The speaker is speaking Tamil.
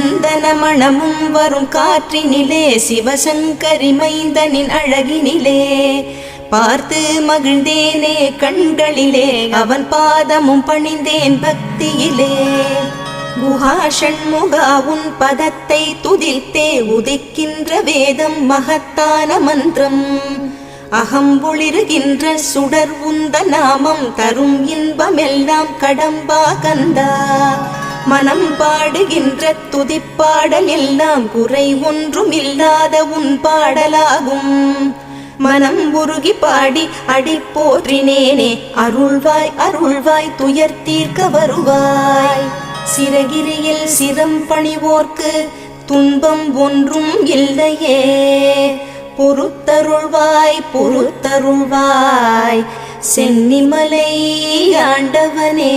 சந்தன மணமும் வரும் காற்றினிலே சிவசங்கரி மைந்தனின் அழகினிலே பார்த்து மகிழ்ந்தேனே கண்களிலே அவன் பாதமும் பணிந்தேன் பக்தியிலே குஹா ஷண்முகா உன் பதத்தை துதித்தே உதிக்கின்ற வேதம் மகத்தான மந்திரம் அகம்பொளிருகின்ற சுடர் உந்த நாமம் தரும் இன்பமெல்லாம் கடம்பா கந்தா மனம் பாடுகின்ற துதிப்பாடல் எல்லாம் குறை ஒன்றும் இல்லாத உன் பாடலாகும் மனம் உருகி பாடி அடி போற்றினேனே அருள்வாய் அருள்வாய் துயர் தீர்க்க வருவாய் சிறகிரியில் சிரம் பணிவோர்க்கு துன்பம் ஒன்றும் இல்லையே பொறுத்தருள்வாய் பொறுத்தருள்வாய் சென்னிமலை ஆண்டவனே.